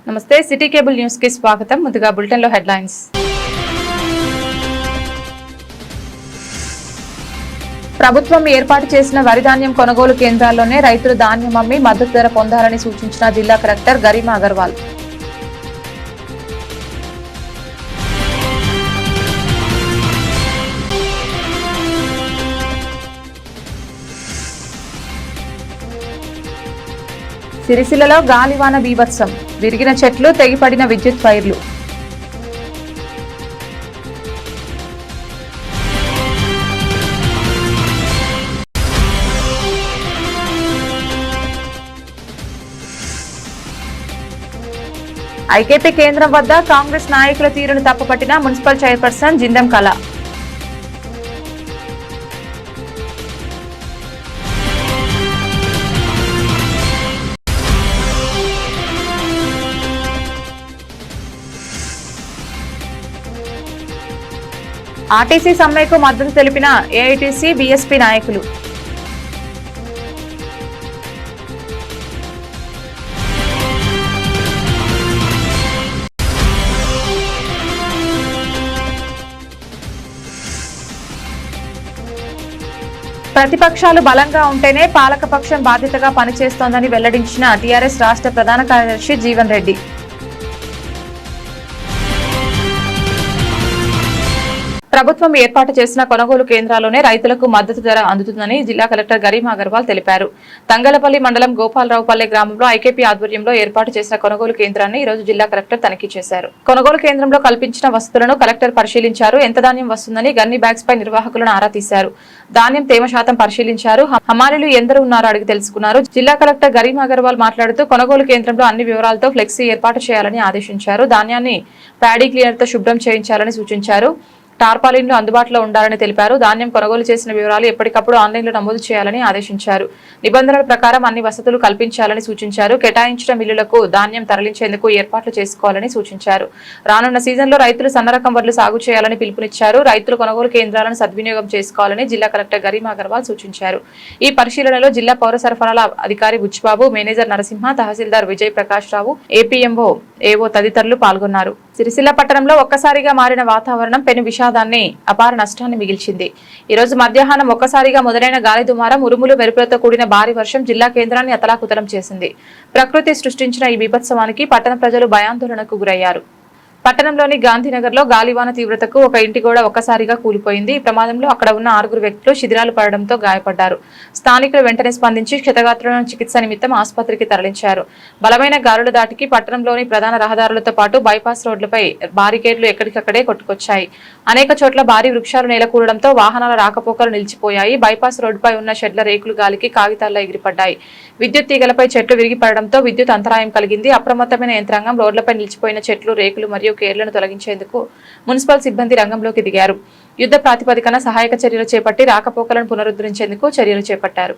నమస్తే city cable news కి స్వాగతం. ముందుగా బులెటిన్ లో హెడ్లైన్స్. ప్రభుత్వం ఏర్పాటు చేసిన వరి ధాన్యం కొనుగోలు కేంద్రాల్లోనే రైతులు ధాన్యం అమ్మి మద్దతు ధర పొందాలని సూచించిన జిల్లా కలెక్టర్ గరిమా అగర్వాల్. సిరిసిల్లలో గాలివాన బీభత్సం, విరిగిన చెట్లు, తెగిపడిన విద్యుత్ వైర్లు. ఐకేపీ కేంద్రం వద్ద కాంగ్రెస్ నాయకుల తీరును తప్పుపట్టిన మున్సిపల్ చైర్పర్సన్ జిందం కళ. ఆర్టీసీ సమ్మెకు మద్దతు తెలిపిన ఏఐటీసీ బీఎస్పీ నాయకులు. ప్రతిపక్షాలు బలంగా ఉంటేనే పాలకపక్షం బాధ్యతగా పనిచేస్తోందని వెల్లడించిన టీఆర్ఎస్ రాష్ట్ర ప్రధాన కార్యదర్శి జీవన్ రెడ్డి. ప్రభుత్వం ఏర్పాటు చేసిన కొనుగోలు కేంద్రాల్లోనే రైతులకు మద్దతు ధర అందుతుందని జిల్లా కలెక్టర్ గరిమా అగర్వాల్ తెలిపారు. తంగలపల్లి మండలం గోపాలరావుపల్లె గ్రామంలో ఐకేపీ ఆధ్వర్యంలో ఏర్పాటు చేసిన కొనుగోలు కేంద్రాన్ని ఈ రోజు జిల్లా కలెక్టర్ తనిఖీ చేశారు. కొనుగోలు కేంద్రంలో కల్పించిన వసతులను కలెక్టర్ పరిశీలించారు. ఎంత ధాన్యం వస్తుందని గన్ని బ్యాగ్స్ పై నిర్వాహకులను ఆరా తీశారు. ధాన్యం తేమ శాతం పరిశీలించారు. హమాలీలు ఎందరు ఉన్నారో అడిగి తెలుసుకున్నారు. జిల్లా కలెక్టర్ గరిమా అగర్వాల్ మాట్లాడుతూ కొనుగోలు కేంద్రంలో అన్ని వివరాలతో ఫ్లెక్సీ ఏర్పాటు చేయాలని ఆదేశించారు. ధాన్యాన్ని ప్యాడీ క్లీనర్ తో శుభ్రం చేయించాలని సూచించారు. టార్పాలిన్లు అందుబాటులో ఉండాలని తెలిపారు. ధాన్యం కొనుగోలు చేసిన వివరాలు ఎప్పటికప్పుడు ఆన్లైన్లో నమోదు చేయాలని ఆదేశించారు. నిబంధనల ప్రకారం అన్ని వసతులు కల్పించాలని సూచించారు. కేటాయించిన మిల్లులకు ధాన్యం తరలించేందుకు ఏర్పాట్లు చేసుకోవాలని సూచించారు. రానున్న సీజన్లో రైతులు సన్నరకం వడ్లు సాగు చేయాలని పిలుపునిచ్చారు. రైతులు కొనుగోలు కేంద్రాలను సద్వినియోగం చేసుకోవాలని జిల్లా కలెక్టర్ గరిమా అగర్వాల్ సూచించారు. ఈ పరిశీలనలో జిల్లా పౌర సరఫరాల అధికారి బుచ్చిబాబు, మేనేజర్ నరసింహ, తహసీల్దార్ విజయ్ ప్రకాష్ రావు, ఏపీఎంఓ, ఏవో తదితరులు పాల్గొన్నారు. సిరిసిల్ల పట్టణంలో ఒక్కసారిగా మారిన వాతావరణం పెను విషాదాన్ని, అపార నష్టాన్ని మిగిల్చింది. ఈ రోజు మధ్యాహ్నం ఒక్కసారిగా మొదలైన గాలి దుమారం, ఉరుములు, మెరుపులతో కూడిన భారీ వర్షం జిల్లా కేంద్రాన్ని అతలాకుతలం చేసింది. ప్రకృతి సృష్టించిన ఈ బీభత్సవానికి పట్టణ ప్రజలు భయాందోళనకు గురయ్యారు. పట్టణంలోని గాంధీనగర్ లో గాలివాన తీవ్రతకు ఒక ఇంటి గోడ ఒక్కసారిగా కూలిపోయింది. ఈ ప్రమాదంలో అక్కడ ఉన్న 6 వ్యక్తులు శిథిలాలు పడడంతో గాయపడ్డారు. స్థానికులు వెంటనే స్పందించి క్షతగాత్రులను చికిత్స నిమిత్తం ఆసుపత్రికి తరలించారు. బలమైన గాలుల దాటికి పట్టణంలోని ప్రధాన రహదారులతో పాటు బైపాస్ రోడ్లపై బారికేడ్లు ఎక్కడికక్కడే కొట్టుకొచ్చాయి. అనేక చోట్ల భారీ వృక్షాలు నేలకూలడంతో వాహనాల రాకపోకలు నిలిచిపోయాయి. బైపాస్ రోడ్డుపై ఉన్న షెడ్ల రేకులు గాలికి కాగితాల్లో ఎగిరిపడ్డాయి. విద్యుత్ తీగలపై చెట్లు విరిగిపడడంతో విద్యుత్ అంతరాయం కలిగింది. అప్రమత్తమైన యంత్రాంగం రోడ్లపై నిలిచిపోయిన చెట్లు, రేకులు మరియు కేర్లను తొలగించేందుకు మున్సిపల్ సిబ్బంది రంగంలోకి దిగారు. యుద్ధ ప్రాతిపదికన సహాయక చర్యలు చేపట్టి రాకపోకలను పునరుద్ధరించేందుకు చర్యలు చేపట్టారు.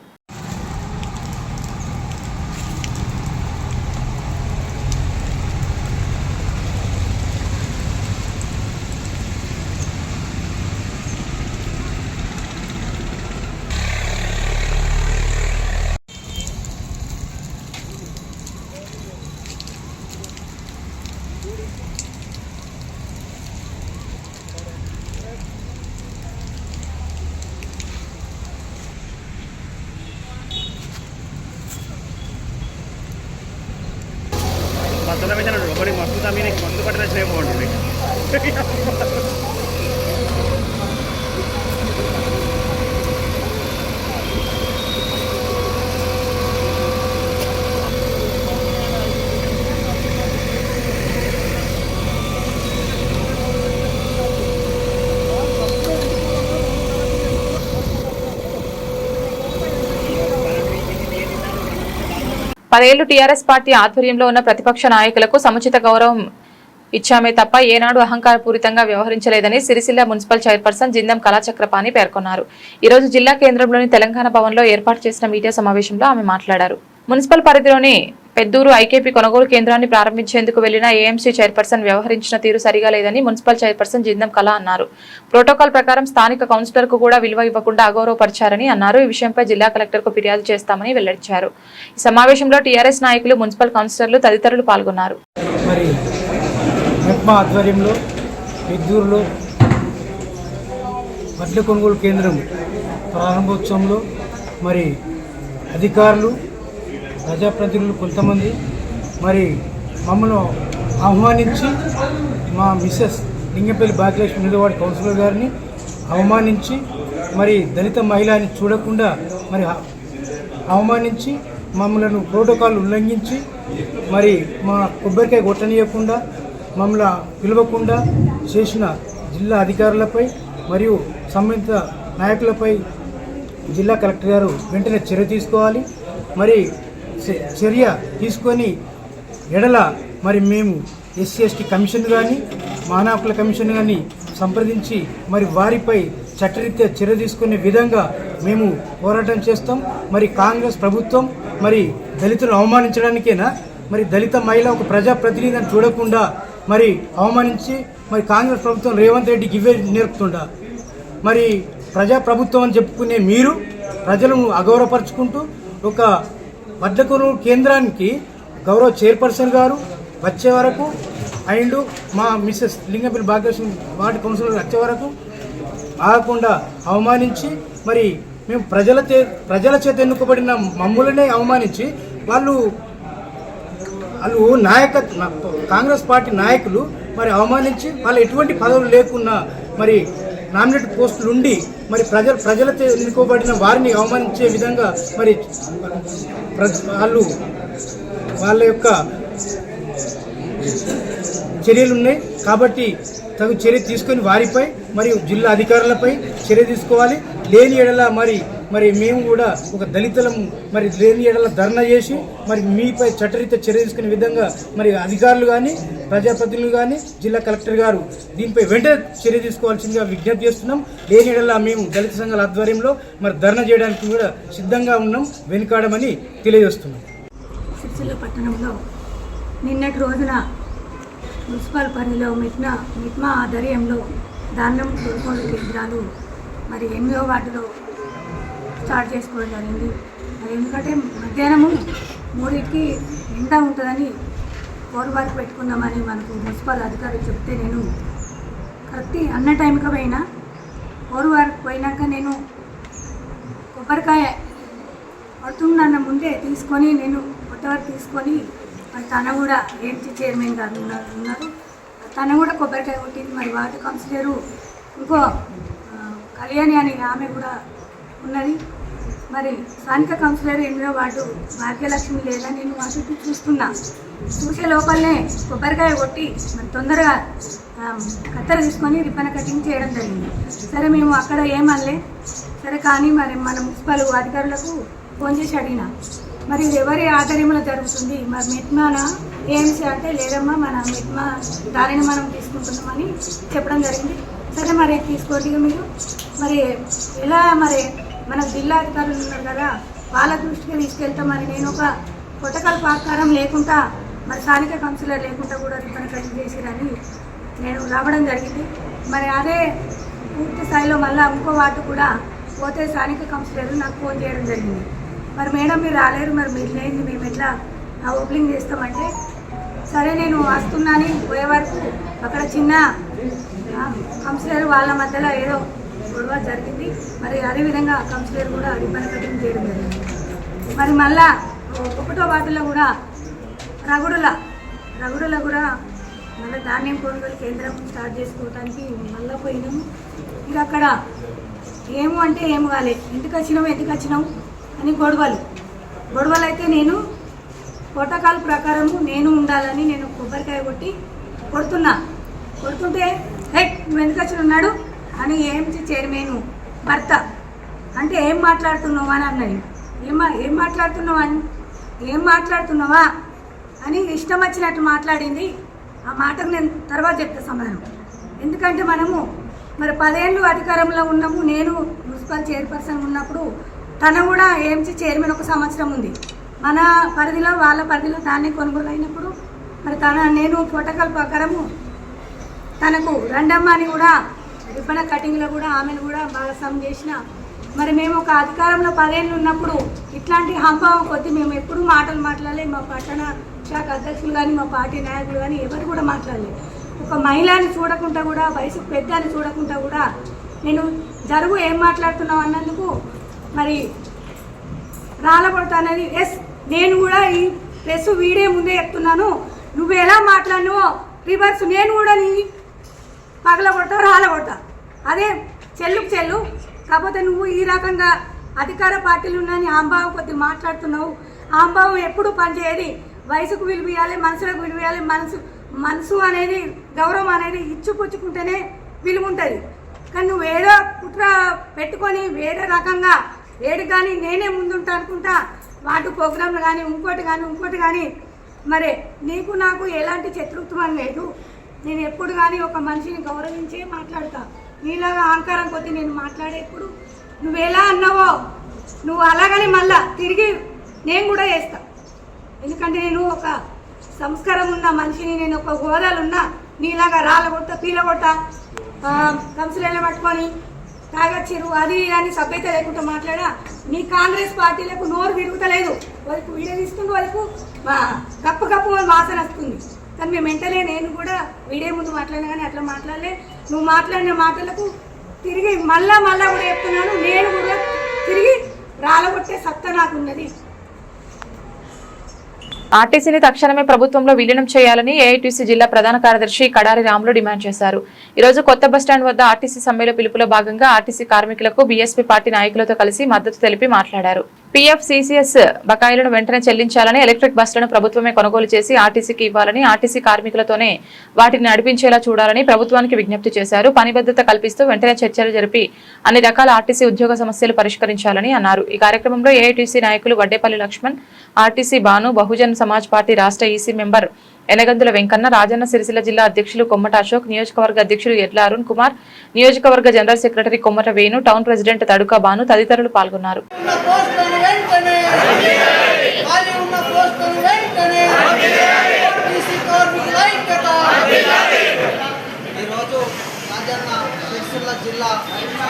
ఒకటి మస్తు మీద మందు పట్టిన సేమ్ బాగుంటుంది. పదేళ్లు టీఆర్ఎస్ పార్టీ ఆధ్వర్యంలో ఉన్న ప్రతిపక్ష నాయకులకు సముచిత గౌరవం ఇచ్చామే తప్ప ఏనాడు అహంకారపూరితంగా వ్యవహరించలేదని సిరిసిల్ల మున్సిపల్ చైర్పర్సన్ జిందం కళాచక్రపాణి పేర్కొన్నారు. ఈ రోజు జిల్లా కేంద్రంలోని తెలంగాణ భవన్ లో ఏర్పాటు చేసిన మీడియా సమావేశంలో ఆమె మాట్లాడారు. మున్సిపల్ పరిధిలోని పెద్దూరు ఐకేపీ కొనుగోలు కేంద్రాన్ని ప్రారంభించేందుకు వెళ్లిన ఏఎంసీ చైర్పర్సన్ వ్యవహరించిన తీరు సరిగా లేదని మున్సిపల్ చైర్పర్సన్ జిందం కళ అన్నారు. ప్రోటోకాల్ ప్రకారం స్థానిక కౌన్సిలర్ కు కూడా విలువ ఇవ్వకుండా అగౌరవపరిచారని అన్నారు. ఈ విషయంపై జిల్లా కలెక్టర్ కు ఫిర్యాదు చేస్తామని వెల్లడించారు. ఈ సమావేశంలో టీఆర్ఎస్ నాయకులు, మున్సిపల్ కౌన్సిలర్లు తదితరులు పాల్గొన్నారు. మరి మెప్మా ఆధ్వర్యంలో పెద్దూరులో వడ్ల కొనుగోలు కేంద్రం ప్రారంభోత్సవంలో మరి అధికారులు ప్రజాప్రతినిధులు కొంతమంది మరి మమ్మల్ని ఆహ్వానించి మా మిస్సెస్ లింగంపల్లి భాగ్యలక్ష్మి నిలవాడి కౌన్సిలర్ గారిని అవమానించి మరి దళిత మహిళని చూడకుండా మరి అవమానించి మమ్మల్ని ప్రోటోకాల్ ఉల్లంఘించి మరి మా కొబ్బరికాయ కొట్టనీయకుండా మమ్మల్ని పిలవకుండా చేసిన జిల్లా అధికారులపై మరియు సంబంధిత నాయకులపై జిల్లా కలెక్టర్ గారు వెంటనే చర్య తీసుకోవాలి. మరి చర్య తీసుకొని ఎడల మరి మేము ఎస్సీ ఎస్టీ కమిషన్ కానీ మానవ హక్కుల కమిషన్ కానీ సంప్రదించి మరి వారిపై చట్టరీత్యా చర్య తీసుకునే విధంగా మేము పోరాటం చేస్తాం. మరి కాంగ్రెస్ ప్రభుత్వం మరి దళితులను అవమానించడానికేనా? మరి దళిత మహిళ ఒక ప్రజాప్రతినిధిని చూడకుండా మరి అవమానించి మరి కాంగ్రెస్ ప్రభుత్వం రేవంత్ రెడ్డికి ఇవే నేర్పుతుండా? మరి ప్రజాప్రభుత్వం అని చెప్పుకునే మీరు ప్రజలను అగౌరవపరుచుకుంటూ ఒక వడ్ల కొనుగోలు కేంద్రానికి గౌరవ చైర్పర్సన్ గారు వచ్చే వరకు అండ్ మా Mrs Lingampally Bhagyalakshmi ward councillor వచ్చే వరకు ఆగకుండా అవమానించి మరి మేము ప్రజల చేత ఎన్నుకోబడిన మమ్ములనే అవమానించి వాళ్ళు కాంగ్రెస్ పార్టీ నాయకులు మరి అవమానించి వాళ్ళు ఎటువంటి పదవులు లేకున్నా మరి నామినేట్ పోస్టులు ఉండి మరి ప్రజలతో ఎన్నుకోబడిన వారిని అవమానించే విధంగా మరి వాళ్ళ యొక్క చర్యలు ఉన్నాయి. కాబట్టి తగు చర్య తీసుకొని వారిపై మరియు జిల్లా అధికారులపై చర్య తీసుకోవాలి. లేని ఎడల మరి మేము కూడా ఒక దళితులం మరి లేని ఎడల ధర్నా చేసి మరి మీపై చట్టరీత్యా చర్య తీసుకునే విధంగా మరి అధికారులు కానీ ప్రజాప్రతినిధులు కానీ జిల్లా కలెక్టర్ గారు దీనిపై వెంటనే చర్య తీసుకోవాల్సిందిగా విజ్ఞప్తి చేస్తున్నాం. లేని ఎడల మేము దళిత సంఘాల ఆధ్వర్యంలో మరి ధర్నా చేయడానికి కూడా సిద్ధంగా ఉన్నాం, వెనుకాడమని తెలియజేస్తున్నాం. సిరిసిల్ల పట్టణంలో నిన్నటి రోజున మున్సిపల్ పరిధిలో మిట్మా ఆధ్వర్యంలో ధాన్యం కొనుగోలు కేంద్రాలు మరి 8వ వార్డులో స్టార్ట్ చేసుకోవడం జరిగింది. మరి ఎందుకంటే మధ్యాహ్నము 3కి ఎండ ఉంటుందని 4 వరకు పెట్టుకుందామని మనకు మున్సిపల్ అధికారులు చెప్తే నేను కరెక్ట్ అన్న టైంకి పోయినా 4 వరకు పోయినాక నేను కొబ్బరికాయ పడుతుందన్న ముందే తీసుకొని నేను కొత్తవరకు తీసుకొని మరి తన కూడా ఏంటి చైర్మన్ గారు ఉన్నారు తన కూడా కొబ్బరికాయ కొట్టింది. మరి వార్డు కౌన్సిలరు ఇంకో కళ్యాణి అని ఆమె కూడా ఉన్నది. మరి స్థానిక కౌన్సిలర్ 8వ వార్డు భాగ్యలక్ష్మి లేదా నేను మా చుట్టూ చూసే లోపలనే కొబ్బరికాయ కొట్టి మరి తొందరగా కత్తెర తీసుకొని రిబ్బన్ కటింగ్ చేయడం జరిగింది. సరే మేము అక్కడ ఏమనలే సరే కానీ మరి మన మున్సిపల్ అధికారులకు ఫోన్ చేసి అడిగినా మరి ఇది ఎవరి ఆధ్వర్యంలో జరుగుతుంది మరి మెట్మానా ఏఎంసీ అంటే లేదమ్మా మన మెట్మా దానిని మనం తీసుకుంటున్నామని చెప్పడం జరిగింది. సరే మరి తీసుకోండి మీరు మరి ఎలా మరి మన జిల్లా అధికారులు ఉన్నారు కదా వాళ్ళ దృష్టికి తీసుకెళ్తాం. మరి నేను ఒక ప్రోటోకాల్ ప్రకారం లేకుండా మరి స్థానిక కౌన్సిలర్ లేకుండా కూడా రిబ్బన్ కటింగ్ చేసిరని నేను రావడం జరిగింది. మరి అదే పూర్తి స్థాయిలో మళ్ళీ ఇంకో వార్డు కూడా పోతే స్థానిక కౌన్సిలర్ నాకు ఫోన్ చేయడం జరిగింది. మరి మేడం మీరు రాలేరు మరి మీరు లేని మేము ఎట్లా ఓపెనింగ్ చేస్తామంటే సరే నేను వస్తున్నాను పోయే వరకు అక్కడ చిన్న కౌన్సిలర్ వాళ్ళ మధ్యలో ఏదో గొడవ జరిగింది. మరి అదేవిధంగా కౌన్సిలర్ కూడా రిబ్బన్ కటింగ్ చేయడం జరిగింది. మరి మళ్ళా 1వ వార్డులో కూడా రగుడుల కూడా మళ్ళీ ధాన్యం కొనుగోలు కేంద్రం స్టార్ట్ చేసుకోవడానికి మళ్ళీ పోయినాము. ఇక అక్కడ ఏమో అంటే ఏం కాలే ఎందుకు వచ్చినావు అని గొడవలు అయితే నేను ప్రోటోకాల్ ప్రకారము నేను ఉండాలని నేను కొబ్బరికాయ కొడుతుంటే నువ్వు ఎందుకు వచ్చి ఉన్నాడు అని ఏఎంసీ చైర్మన్ భర్త అంటే ఏం మాట్లాడుతున్నావు అని అన్నది. ఏం మాట్లాడుతున్నావా అని ఇష్టం వచ్చినట్టు మాట్లాడింది. ఆ మాటకు నేను తర్వాత చెప్తా సమాధానం. ఎందుకంటే మనము మరి 10 ఏళ్ళు అధికారంలో ఉన్నాము. నేను మున్సిపల్ చైర్పర్సన్ ఉన్నప్పుడు తన కూడా ఏఎంసీ చైర్మన్ 1 సంవత్సరం ఉంది. మన పరిధిలో వాళ్ళ పరిధిలో ధాన్యం కొనుగోలు అయినప్పుడు మరి నేను ప్రోటోకాల్ ప్రకారము తనకు రెండమ్మ అని కూడా రిబ్బన్ కటింగ్లో కూడా ఆమెను కూడా భాగస్వామ్యం చేసిన మరి మేము ఒక అధికారంలో 10 ఏళ్ళు ఉన్నప్పుడు ఇట్లాంటి హంభావం కొద్ది మేము ఎప్పుడూ మాటలు మాట్లాడలేదు. మా పట్టణ శాఖ అధ్యక్షులు కానీ మా పార్టీ నాయకులు కానీ ఎవరు కూడా మాట్లాడలేదు. ఒక మహిళని చూడకుండా కూడా, వయసు పెద్దని చూడకుండా కూడా నేను జరుగు ఏం మాట్లాడుతున్నావు అన్నందుకు మరి రాలబడతానని. ఎస్, నేను కూడా ఈ ప్రెస్ వీడియో ముందే చెప్తున్నాను. నువ్వు ఎలా మాట్లాడినావో రివర్స్ నేను కూడా నీ పగలగొడతా, రాలగొడతా. అదే చెల్లుకు చెల్లు. కాకపోతే నువ్వు ఈ రకంగా అధికార పార్టీలు ఉన్నాయని ఆంభావం కొద్ది మాట్లాడుతున్నావు. ఆంభావం ఎప్పుడు పనిచేయది. వయసుకు విలువయాలి, మనసులకు విలువయాలి. మనసు అనేది, గౌరవం అనేది ఇచ్చిపుచ్చుకుంటేనే విలువ ఉంటుంది. కానీ నువ్వు ఏదో కుట్ర పెట్టుకొని వేరే రకంగా ఏడు కానీ నేనే ముందుంటా అనుకుంటా వాటి ప్రోగ్రాంలు కానీ ఇంకోటి కానీ మరి నీకు నాకు ఎలాంటి శత్రుత్వం లేదు. నేను ఎప్పుడు కానీ ఒక మనిషిని గౌరవించే మాట్లాడతా. నీలాగా అహంకారం కొద్ది నేను మాట్లాడేప్పుడు నువ్వు ఎలా అన్నావో నువ్వు అలాగని మళ్ళా తిరిగి నేను కూడా చేస్తా. ఎందుకంటే నేను ఒక సంస్కారం ఉన్న మనిషిని, నేను ఒక హోదాలున్నా. నీలాగా రాళ్ళగొట్టా, పీలగొట్టా, కంసులేళ్ళ పట్టుకొని తాగచ్చిరు అది అని సభ్యత లేకుండా మాట్లాడా. నీ కాంగ్రెస్ పార్టీలకు నోరు విరుగుతలేదు. వాళ్ళకు వీడియో తీసుకుంటూ వాళ్ళకు కప్పు వాసన వస్తుంది. కానీ మేము వెంటనే నేను కూడా వీడియో ముందు మాట్లాడినా కానీ అట్లా మాట్లాడలే. నువ్వు మాట్లాడిన మాటలకు తిరిగి మళ్ళా కూడా చెప్తున్నాను, నేను కూడా తిరిగి రాలగొట్టే సత్తా నాకున్నది. ఆర్టీసీని తక్షణమే ప్రభుత్వంలో విలీనం చేయాలని ఏఐటీసీ జిల్లా ప్రధాన కార్యదర్శి కడారి రాములు డిమాండ్ చేశారు. ఈ రోజు కొత్త బస్టాండ్ వద్ద ఆర్టీసీ సమ్మెలో పిలుపులో భాగంగా ఆర్టీసీ కార్మికులకు బీఎస్పీ పార్టీ నాయకులతో కలిసి మద్దతు తెలిపి మాట్లాడారు. పీఎఫ్, సీసీఎస్ బకాయిలను వెంటనే చెల్లించాలని, ఎలక్ట్రిక్ బస్సులను ప్రభుత్వమే కొనుగోలు చేసి ఆర్టీసీకి ఇవ్వాలని, ఆర్టీసీ కార్మికులతోనే వాటిని నడిపించేలా చూడాలని ప్రభుత్వానికి విజ్ఞప్తి చేశారు. పనిబద్ధత కల్పిస్తూ వెంటనే చర్చలు జరిపి అన్ని రకాల ఆర్టీసీ ఉద్యోగ సమస్యలు పరిష్కరించాలని అన్నారు. ఈ కార్యక్రమంలో ఏఐటీసీ నాయకులు వడ్డేపల్లి లక్ష్మణ్, ఆర్టీసీ భాను, బహుజన్ సమాజ్ పార్టీ రాష్ట్ర ఈసీ మెంబర్ ఎనగందుల వెంకన్న, రాజన్న సిరిసిల్ల జిల్లా అధ్యక్షులు కొమ్మట అశోక్, నియోజకవర్గ అధ్యక్షులు ఎడ్ల అరుణ్ కుమార్, నియోజకవర్గ general secretary Kommata Venu, town president Taduka Bhanu తదితరులు పాల్గొన్నారు. జిల్లా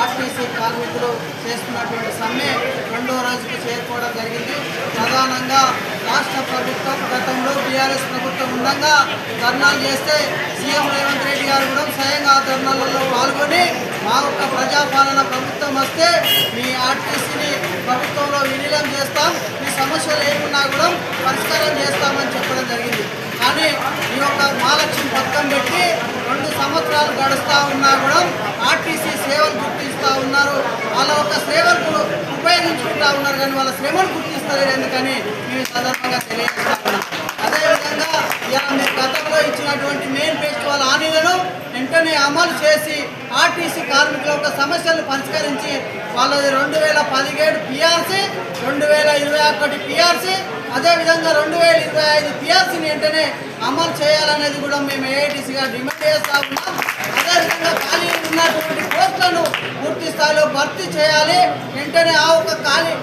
ఆర్టీసీ కార్మికులు చేస్తున్నటువంటి సమ్మె 2వ రోజుకు చేరుకోవడం జరిగింది. ప్రధానంగా రాష్ట్ర ప్రభుత్వం గతంలో టీఆర్ఎస్ ప్రభుత్వం ఉండగా ధర్నాలు చేస్తే సీఎం రేవంత్ రెడ్డి గారు కూడా స్వయంగా ధర్నాలలో పాల్గొని మా యొక్క ప్రజాపాలన ప్రభుత్వం వస్తే మీ ఆర్టీసీని ప్రభుత్వంలో విలీనం చేస్తాం, మీ సమస్యలు ఏమున్నా కూడా పరిష్కారం చేస్తామని చెప్పడం జరిగింది. కానీ ఈ యొక్క మహాలక్ష్మి పథకం పెట్టి 2 సంవత్సరాలు గడుస్తూ ఉన్నా కూడా ఆర్టీసీ సేవలు గుర్తిస్తూ ఉన్నారు. వాళ్ళ యొక్క సేవలు ఉపయోగించుకుంటూ ఉన్నారు కానీ వాళ్ళ శ్రమను గుర్తిస్తలేదు. ఎందుకని మేము సందర్భంగా తెలియజేస్తా ఉన్నాం. అదేవిధంగా ఇలా మీరు గతంలో ఇచ్చినటువంటి మెయిన్ ఫెస్టివల్ హామీలను వెంటనే అమలు చేసి ఆర్టీసీ కార్మికుల యొక్క సమస్యలను పరిష్కరించి వాళ్ళది 2017 పిఆర్సీ, 2021 పిఆర్సీ, అదేవిధంగా 2025 పిఆర్సీని వెంటనే అమలు చేయాలనేది కూడా మేము ఏఐటీసీగా డిమాండ్ చేస్తూ ఉన్నాం. అదేవిధంగా ఖాళీ ఉన్నటువంటి పోస్టులను పూర్తి స్థాయిలో భర్తీ చేయాలి. వెంటనే ఆ ఒక ఖాళీ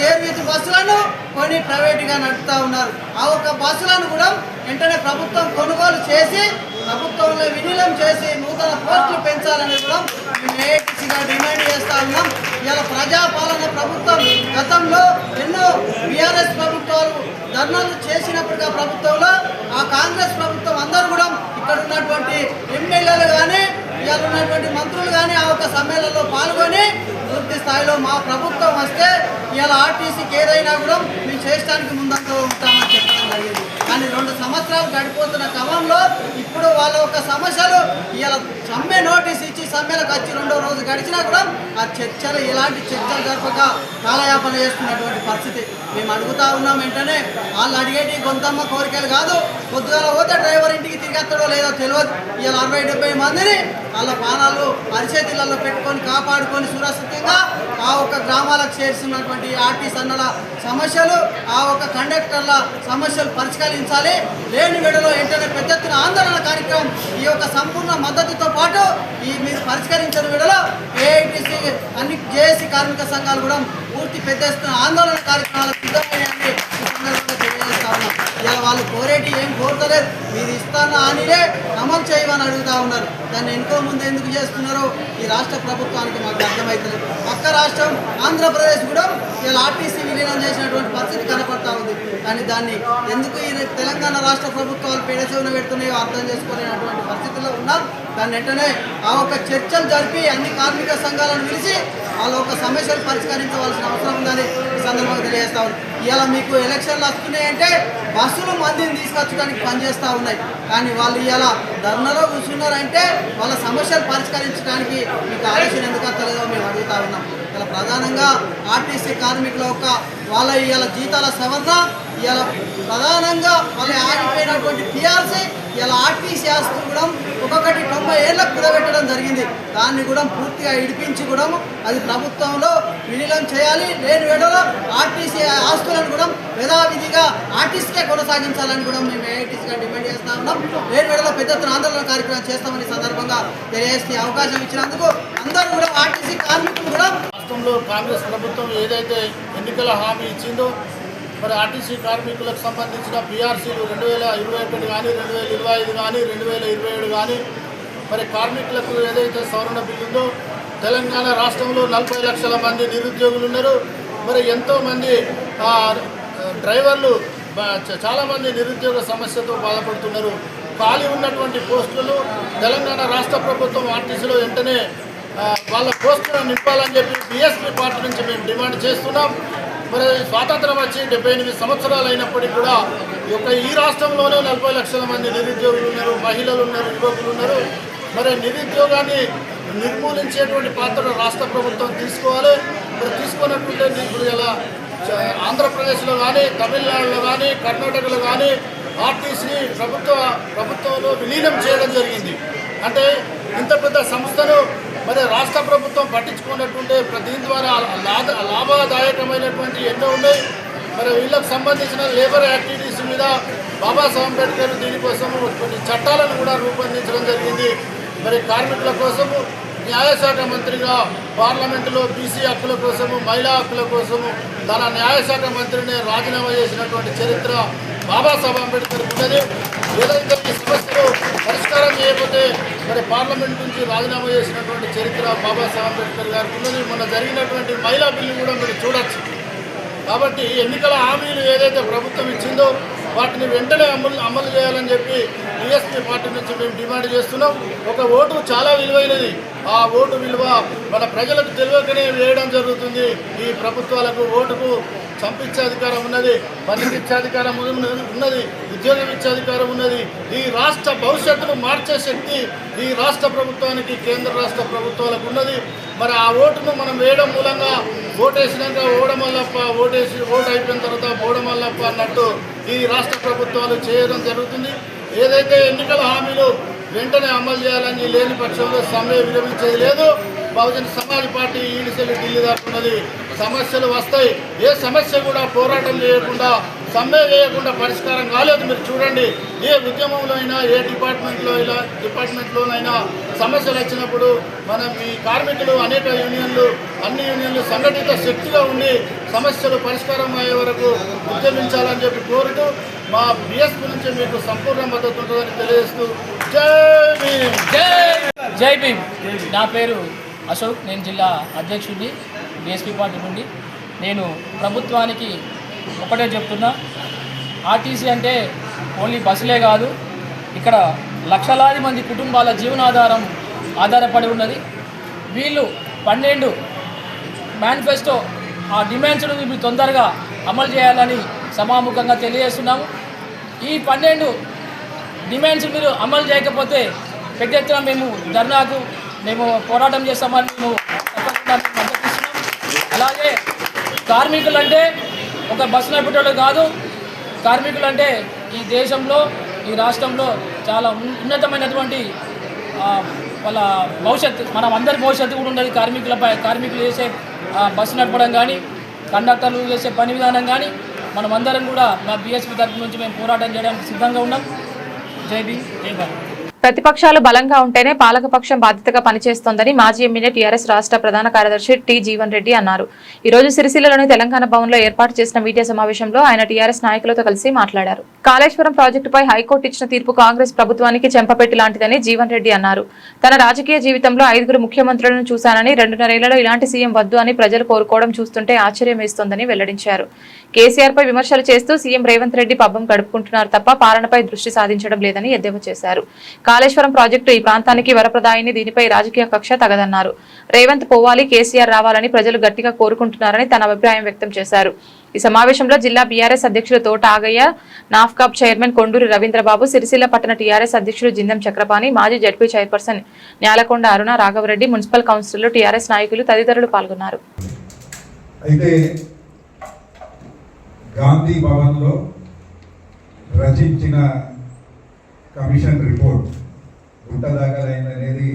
ఏర్వీధి బస్సులను కొని ప్రైవేటుగా నడుపుతూ ఉన్నారు. ఆ ఒక బస్సులను కూడా వెంటనే ప్రభుత్వం కొనుగోలు చేసి ప్రభుత్వంలో విలీనం చేసి నూతన పోస్టులు పెంచాలని కూడా మేము ఏఐటీసీగా డిమాండ్ చేస్తూ ఉన్నాం. ఇలా ప్రజాపాలన ప్రభుత్వం గతంలో ఎన్నో బీఆర్ఎస్ ప్రభుత్వాలు ధర్నాలు చేసినప్పటికీ ఆ ప్రభుత్వంలో ఆ కాంగ్రెస్ ప్రభుత్వం అందరూ కూడా ఇక్కడ ఉన్నటువంటి ఎమ్మెల్యేలు కానీ ఇవాళ ఉన్నటువంటి మంత్రులు కానీ ఆ ఒక సమ్మేళనంలో పాల్గొని పూర్తి స్థాయిలో మా ప్రభుత్వం వస్తే ఇవాళ ఆర్టీసీకి ఏదైనా కూడా మేము చేయడానికి ముందంతా ఉంటామని చెప్పడం జరిగింది. కానీ 2 సంవత్సరాలు గడిపోతున్న క్రమంలో ఇప్పుడు వాళ్ళ యొక్క సమస్యలు ఇవాళ సమ్మె నోటీస్ ఇచ్చి సమ్మెలకు వచ్చి 2వ రోజు గడిచినా కూడా ఆ చర్చలు ఎలాంటి చర్చలు జరపక కాలయాపన చేస్తున్నటువంటి పరిస్థితి మేము అడుగుతా ఉన్నాం. వెంటనే వాళ్ళు అడిగేటి గొంతమ్మ కోరికలు కాదు. పొద్దుగాల పోతే డ్రైవర్ ఇంటికి తిరిగేస్తాడో లేదో తెలియదు. ఇవాళ 60-70 మందిని వాళ్ళ ప్రాణాలు అరిచేతులలో పెట్టుకొని కాపాడుకొని సురక్షితంగా ఆ ఒక గ్రామాలకు చేరుస్తున్నటువంటి ఆర్టీసీ అన్నల సమస్యలు, ఆ ఒక కండక్టర్ల సమస్యలు పరిష్కరించాలి. లేని వేళలో వెంటనే పెద్ద ఎత్తున ఆందోళన కార్యక్రమం ఈ యొక్క సంపూర్ణ మద్దతుతో పాటు ఈ మీరు పరిష్కరించిన వేళలో ఏఐటీసీ అన్ని జేఏసీ కార్మిక సంఘాలు కూడా పూర్తి పెద్ద ఎత్తున ఆందోళన కార్యక్రమాలకు సిద్ధమయ్యాయని ఈ సందర్భంగా తెలియజేస్తా ఉన్నాం. ఇలా వాళ్ళు కోరేటి ఏం కోరతలేదు, మీరు ఇస్తాన అనిలే అమలు చేయమని అడుగుతూ ఉన్నారు. దాన్ని ఎంతో ముందు ఎందుకు చేస్తున్నారో ఈ రాష్ట్ర ప్రభుత్వానికి మాకు అర్థమవుతుంది. పక్క రాష్ట్రం ఆంధ్రప్రదేశ్ కూడా ఇలా ఆర్టీసీ విలీనం చేసినటువంటి పరిస్థితి కనపడతా ఉంది. కానీ దాన్ని ఎందుకు ఈ తెలంగాణ రాష్ట్ర ప్రభుత్వాలు పేడసేవన పెడుతున్నాయో అర్థం చేసుకోలేనటువంటి పరిస్థితుల్లో ఉన్నారు. దాన్ని వెంటనే ఆ ఒక చర్చలు జరిపి అన్ని కార్మిక సంఘాలను పిలిచి వాళ్ళ ఒక సమస్యలు పరిష్కరించవలసిన అవసరం ఉందని ఈ సందర్భంగా తెలియజేస్తా ఉంది. ఇలా మీకు ఎలక్షన్లు వస్తున్నాయంటే బస్సులు మందిని తీసుకొచ్చడానికి పనిచేస్తూ ఉన్నాయి. కానీ వాళ్ళు ఇలా ధర్నాలో కూర్చున్నారంటే వాళ్ళ సమస్యలు పరిష్కరించడానికి మీకు ఆలోచన ఎందుకు వస్తలేదో మేము అడుగుతా ఉన్నాం. ఇలా ప్రధానంగా ఆర్టీసీ కార్మికుల యొక్క వాళ్ళ ఇవాళ జీతాల సవరణ, ఇలా ప్రధానంగా వాళ్ళ ఆగిపోయినటువంటి పిఆర్సీ, ఇలా ఆర్టీసీ ఆస్తులు కూడా ఒక్కొక్కటి 90 ఏళ్ళకు కుదబెట్టడం జరిగింది. దాన్ని కూడా పూర్తిగా ఇడిపించి కూడా అది ప్రభుత్వంలో విలీనం చేయాలి. లేని వేళలో ఆర్టీసీ ఆస్తులను కూడా యథావిధిగా ఆర్టీసీకే కొనసాగించాలని కూడా మేము ఏఐటీసీగా డిమాండ్ చేస్తూ ఉన్నాం. లేని వేళలో పెద్ద ఎత్తున ఆందోళన కార్యక్రమం చేస్తామని సందర్భంగా తెలియజేస్తే అవకాశం ఇచ్చినందుకు అందరూ కూడా ఆర్టీసీ కార్మికులు కూడా రాష్ట్రంలో కాంగ్రెస్ ప్రభుత్వం ఏదైతే ఎన్నికల హామీ ఇచ్చిందో మరి ఆర్టీసీ కార్మికులకు సంబంధించిన పిఆర్సీలు 2021 కానీ 2025 కానీ 2027 కానీ మరి కార్మికులకు ఏదైతే సవరణ బిల్లు ఉందో తెలంగాణ రాష్ట్రంలో 40 లక్షల మంది నిరుద్యోగులు ఉన్నారు. మరి ఎంతోమంది డ్రైవర్లు చాలామంది నిరుద్యోగ సమస్యతో బాధపడుతున్నారు. ఖాళీ ఉన్నటువంటి పోస్టులను తెలంగాణ రాష్ట్ర ప్రభుత్వం ఆర్టీసీలో వెంటనే వాళ్ళ పోస్టులను నింపాలని చెప్పి బీఎస్పీ పార్టీ నుంచి మేము డిమాండ్ చేస్తున్నాం. మరి స్వాతంత్రం వచ్చి 78 సంవత్సరాలు అయినప్పటికీ కూడా ఈ రాష్ట్రంలోనే 40 లక్షల మంది నిరుద్యోగులు ఉన్నారు, మహిళలు ఉన్నారు, యువకులు ఉన్నారు. మరి నిరుద్యోగాన్ని నిర్మూలించేటువంటి పాత్ర రాష్ట్ర ప్రభుత్వం తీసుకోవాలి. మరి తీసుకున్నట్టుంటే ఇప్పుడు ఇలా ఆంధ్రప్రదేశ్లో కానీ, తమిళనాడులో కానీ, కర్ణాటకలో కానీ ఆర్టీసీని ప్రభుత్వంలో విలీనం చేయడం జరిగింది. అంటే ఇంత పెద్ద సంస్థను మరి రాష్ట్ర ప్రభుత్వం పట్టించుకున్నట్టుంటే దీని ద్వారా లాభదాయకమైనటువంటి ఎన్నో ఉన్నాయి. మరి వీళ్ళకు సంబంధించిన లేబర్ యాక్టివిటీస్ మీద బాబాసాహెబ్ అంబేద్కర్ దీనికోసము కొన్ని చట్టాలను కూడా రూపొందించడం జరిగింది. మరి కార్మికుల కోసము న్యాయశాఖ మంత్రిగా పార్లమెంటులో బీసీ హక్కుల కోసము, మహిళా హక్కుల కోసము తన న్యాయశాఖ మంత్రిని రాజీనామా చేసినటువంటి చరిత్ర బాబాసాహెబ్ అంబేద్కర్ ఉన్నది. ఏదైతే ఈ సమస్యలు పరిష్కారం చేయకపోతే మరి పార్లమెంట్ నుంచి రాజీనామా చేసినటువంటి చరిత్ర బాబాసాహెబ్ అంబేద్కర్ గారికి ఉన్నది. మొన్న జరిగినటువంటి మహిళా బిల్లు కూడా మీరు చూడొచ్చు. కాబట్టి ఎన్నికల హామీలు ఏదైతే ప్రభుత్వం ఇచ్చిందో వాటిని వెంటనే అమలు చేయాలని చెప్పి బీఎస్పీ పార్టీ నుంచి మేము డిమాండ్ చేస్తున్నాం. ఒక ఓటు చాలా విలువైనది. ఆ ఓటు విలువ మన ప్రజలకు తెలియకనే వేయడం జరుగుతుంది. ఈ ప్రభుత్వాలకు ఓటుకు చంపించే అధికారం ఉన్నది, పనికిచ్చే అధికారం ఉన్నది, ఉద్యోగం ఇచ్చే అధికారం ఉన్నది. ఈ రాష్ట్ర భవిష్యత్తును మార్చే శక్తి ఈ రాష్ట్ర ప్రభుత్వానికి, కేంద్ర రాష్ట్ర ప్రభుత్వాలకు ఉన్నది. మరి ఆ ఓటును మనం వేయడం మూలంగా ఓటేసినాక ఓడమల్లప్ప, ఓటు అయిపోయిన తర్వాత ఓడమల్లప్ప అన్నట్టు ఈ రాష్ట్ర ప్రభుత్వాలు చేయడం జరుగుతుంది. ఏదైతే ఎన్నికల హామీలు వెంటనే అమలు చేయాలని లేని పక్షంలో సమ్మె విరమించేది లేదు. బహుజన సమాజ్ పార్టీ ఈడిసెల్లి ఢిల్లీ దాకా ఉన్నది. సమస్యలు వస్తాయి. ఏ సమస్య కూడా పోరాటం చేయకుండా, సమ్మె చేయకుండా పరిష్కారం కాలేదు. మీరు చూడండి, ఏ ఉద్యమంలో అయినా, ఏ డిపార్ట్మెంట్లోనైనా సమస్యలు వచ్చినప్పుడు మనం ఈ కార్మికులు అనేక అన్ని యూనియన్లు సంఘటిత శక్తిగా ఉండి సమస్యలు పరిష్కారం అయ్యే వరకు ఉద్యమించాలని చెప్పి కోరుతూ మా బీఎస్పీ నుంచి మీకు సంపూర్ణ మద్దతు ఉంటుందని తెలియజేస్తూ జై భీమ్. నా పేరు అశోక్, నేను జిల్లా అధ్యక్షుడిని బీఎస్పీ పార్టీ నుండి. నేను ప్రభుత్వానికి ఒకటే చెప్తున్నా, ఆర్టీసీ అంటే ఓన్లీ బస్సులే కాదు, ఇక్కడ లక్షలాది మంది కుటుంబాల జీవనాధారం ఆధారపడి ఉన్నది. వీళ్ళు 12 మేనిఫెస్టో ఆ డిమాండ్స్ను మీరు తొందరగా అమలు చేయాలని సభాముఖంగా తెలియజేస్తున్నాము. ఈ 12 డిమాండ్స్ మీరు అమలు చేయకపోతే పెద్ద ఎత్తున మేము ధర్నాకు పోరాటం చేస్తామని మేము తప్పకుండా మద్దతిస్తున్నాం. అలాగే కార్మికులంటే ఒక బస్సు నడిపేటోళ్ళు కాదు, కార్మికులంటే ఈ దేశంలో, ఈ రాష్ట్రంలో చాలా ఉన్నతమైనటువంటి వాళ్ళ భవిష్యత్తు, మనం అందరి భవిష్యత్తు కూడా ఉన్నది కార్మికులు చేసే బస్సు నడపడం కానీ, కండక్టర్లు చేసే పని విధానం కానీ మనమందరం కూడా మా బీఎస్పీ తరఫు నుంచి మేము పోరాటం చేయడానికి సిద్ధంగా ఉన్నాం. జై భీమ్, జై భారత్. ప్రతిపక్షాలు బలంగా ఉంటేనే పాలకపక్షం బాధ్యతగా పనిచేస్తోందని మాజీ ఎమ్మెల్యే టీఆర్ఎస్ రాష్ట్ర ప్రధాన కార్యదర్శి టి జీవన్ రెడ్డి అన్నారు. ఈ రోజు సిరిసిల్లలోని తెలంగాణ భవన్లో ఏర్పాటు చేసిన మీడియా సమావేశంలో ఆయన టీఆర్ఎస్ నాయకులతో కలిసి మాట్లాడారు. కాళేశ్వరం ప్రాజెక్టుపై హైకోర్టు ఇచ్చిన తీర్పు కాంగ్రెస్ ప్రభుత్వానికి చెంపపెట్టి లాంటిదని జీవన్ రెడ్డి అన్నారు. తన రాజకీయ జీవితంలో 5 ముఖ్యమంత్రులను చూశానని 2.5 ఏళ్లలో ఇలాంటి సీఎం వద్దు అని ప్రజలు కోరుకోవడం చూస్తుంటే ఆశ్చర్యం వేస్తోందని వెల్లడించారు. కేసీఆర్ పై విమర్శలు చేస్తూ సీఎం రేవంత్ రెడ్డి పబ్బం గడుపుకుంటున్నారు తప్ప పాలనపై దృష్టి సాధించడం లేదని ఎద్దేవా చేశారు. కాళేశ్వరం ప్రాజెక్టు ఈ ప్రాంతానికి వరప్రదాయిని, దీనిపై రాజకీయ కక్ష తగదన్నారు. రేవంత్ పోవాలి, కేసీఆర్ రావాలని ప్రజలు గట్టిగా కోరుకుంటున్నారని తన అభిప్రాయం వ్యక్తం చేశారు. ఈ సమావేశంలో జిల్లా బీఆర్ఎస్ అధ్యక్షులు తోట ఆగయ్య, నాఫ్కాబ్ చైర్మన్ కొండూరి రవీంద్రబాబు, సిరిసిల్ల పట్టణ టీఆర్ఎస్ అధ్యక్షులు జిందం చక్రపాణి, మాజీ జడ్పీ చైర్పర్సన్ న్యాలకొండ అరుణ రాఘవరెడ్డి, మున్సిపల్ కౌన్సిలర్లు, టీఆర్ఎస్ నాయకులు తదితరులు పాల్గొన్నారు. అయితే గాంధీ భవన్లో రచించిన కమిషన్ రిపోర్ట్ గుట్టదాగలైందనేది